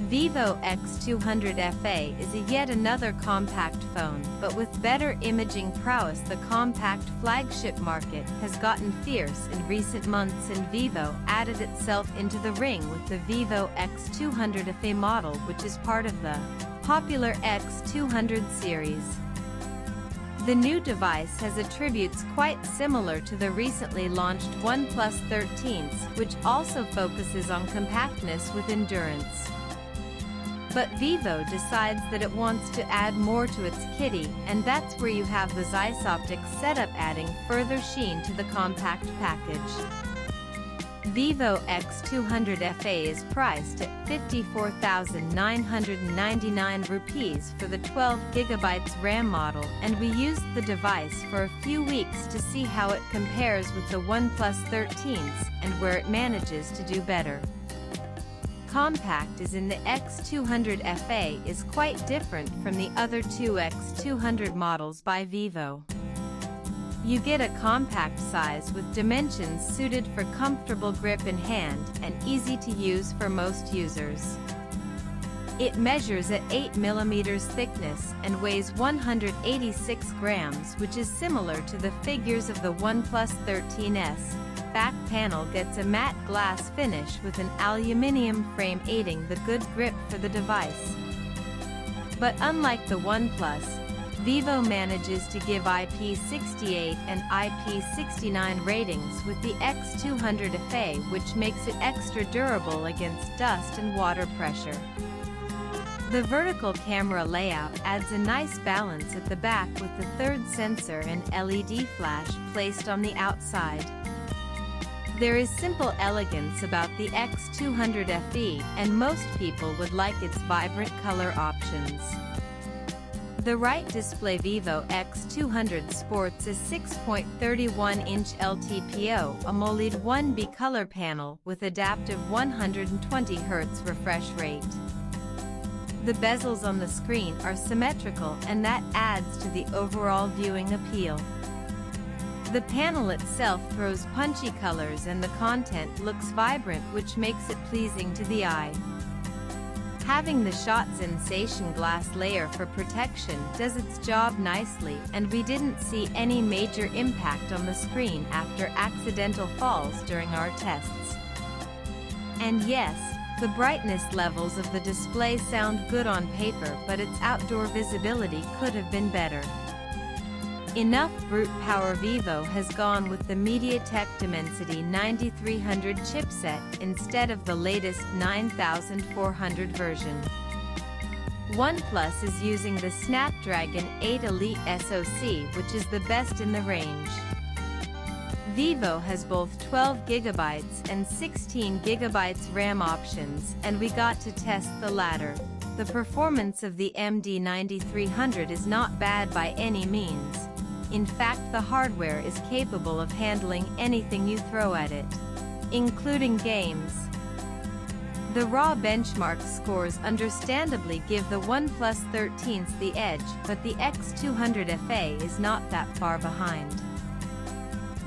Vivo X200 FA is yet another compact phone, but with better imaging prowess. The compact flagship market has gotten fierce in recent months, and Vivo added itself into the ring with the Vivo X200 FA model, which is part of the popular X200 series. The new device has attributes quite similar to the recently launched OnePlus 13s, which also focuses on compactness with endurance. But Vivo decides that it wants to add more to its kitty, and that's where you have the Zeiss optics setup, adding further sheen to the compact package. Vivo X200 FA is priced at 54,999 rupees for the 12GB RAM model, and we used the device for a few weeks to see how it compares with the OnePlus 13s and where it manages to do better. Compact is in the X200 FA is quite different from the other two X200 models by Vivo. You get a compact size with dimensions suited for comfortable grip in hand and easy to use for most users. It measures at 8mm thickness and weighs 186 grams, which is similar to the figures of the OnePlus 13s. Back panel gets a matte glass finish with an aluminium frame, aiding the good grip for the device. But unlike the OnePlus, Vivo manages to give IP68 and IP69 ratings with the X200 FA, which makes it extra durable against dust and water pressure. The vertical camera layout adds a nice balance at the back with the third sensor and LED flash placed on the outside. There is simple elegance about the X200 FE, and most people would like its vibrant color options. The right display Vivo X200 sports a 6.31-inch LTPO AMOLED 1B color panel with adaptive 120Hz refresh rate. The bezels on the screen are symmetrical, and that adds to the overall viewing appeal. The panel itself throws punchy colors, and the content looks vibrant, which makes it pleasing to the eye. Having the shot sensation glass layer for protection does its job nicely, and we didn't see any major impact on the screen after accidental falls during our tests. And yes, the brightness levels of the display sound good on paper, but its outdoor visibility could have been better. Enough brute power. Vivo has gone with the MediaTek Dimensity 9300 chipset instead of the latest 9400 version. OnePlus is using the Snapdragon 8 Elite SoC, which is the best in the range. Vivo has both 12GB and 16GB RAM options, and we got to test the latter. The performance of the MD9300 is not bad by any means. In fact, the hardware is capable of handling anything you throw at it, including games. The raw benchmark scores understandably give the OnePlus 13s the edge, but the X200 FA is not that far behind.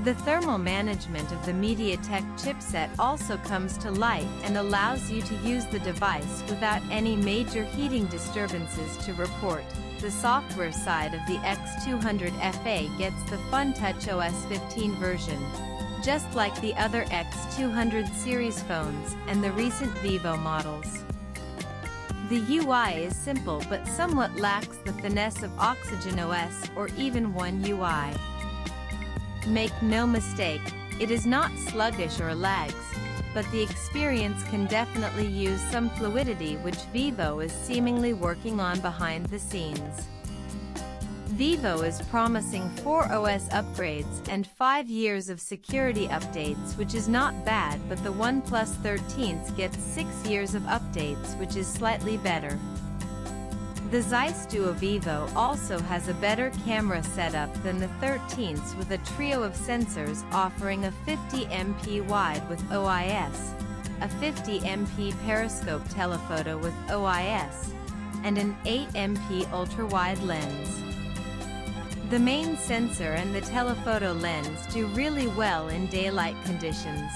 The thermal management of the MediaTek chipset also comes to light and allows you to use the device without any major heating disturbances to report. The software side of the X200 FA gets the fun TouchOS 15 version, just like the other X200 series phones and the recent Vivo models. The UI is simple but somewhat lacks the finesse of Oxygen OS or even One UI. Make no mistake, it is not sluggish or lags, but the experience can definitely use some fluidity, which Vivo is seemingly working on behind the scenes. Vivo is promising 4 OS upgrades and 5 years of security updates, which is not bad, but the OnePlus 13s gets 6 years of updates, which is slightly better. The Zeiss Duo Vivo also has a better camera setup than the 13s, with a trio of sensors offering a 50MP wide with OIS, a 50MP periscope telephoto with OIS, and an 8MP ultra-wide lens. The main sensor and the telephoto lens do really well in daylight conditions,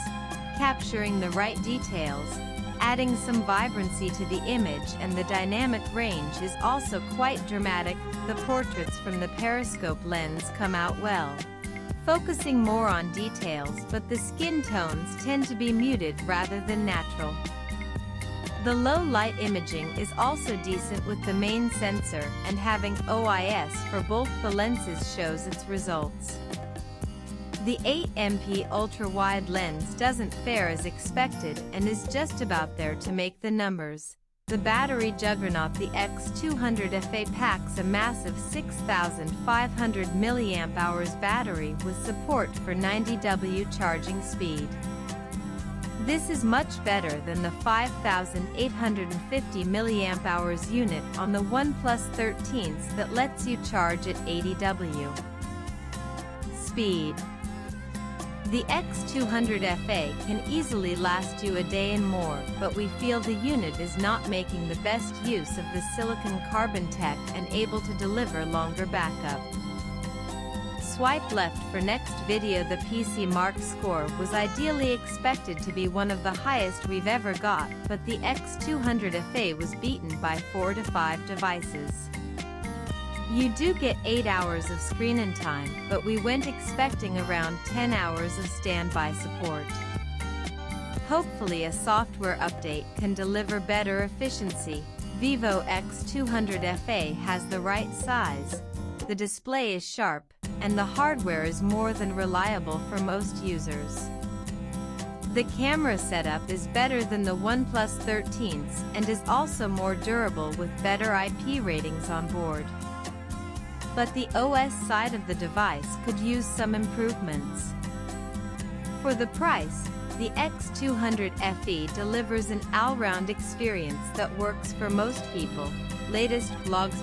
capturing the right details, Adding some vibrancy to the image, and the dynamic range is also quite dramatic. The portraits from the periscope lens come out well, focusing more on details, but the skin tones tend to be muted rather than natural. The low light imaging is also decent with the main sensor, and having OIS for both the lenses shows its results. The 8MP ultra-wide lens doesn't fare as expected and is just about there to make the numbers. The battery juggernaut, the X200 FA, packs a massive 6,500 mAh battery with support for 90W charging speed. This is much better than the 5,850 mAh unit on the OnePlus 13s that lets you charge at 80W. Speed. The X200 FA can easily last you a day and more, but we feel the unit is not making the best use of the silicon carbon tech and able to deliver longer backup. Swipe left for next video. The PC Mark score was ideally expected to be one of the highest we've ever got, but the X200 FA was beaten by 4 to 5 devices. You do get 8 hours of screen time, but we went expecting around 10 hours of standby support. Hopefully a software update can deliver better efficiency. Vivo X200 FA has the right size, the display is sharp, and the hardware is more than reliable for most users. The camera setup is better than the OnePlus 13s and is also more durable with better IP ratings on board. But the OS side of the device could use some improvements. For the price, the X200 FE delivers an all-round experience that works for most people. Latest vlogs.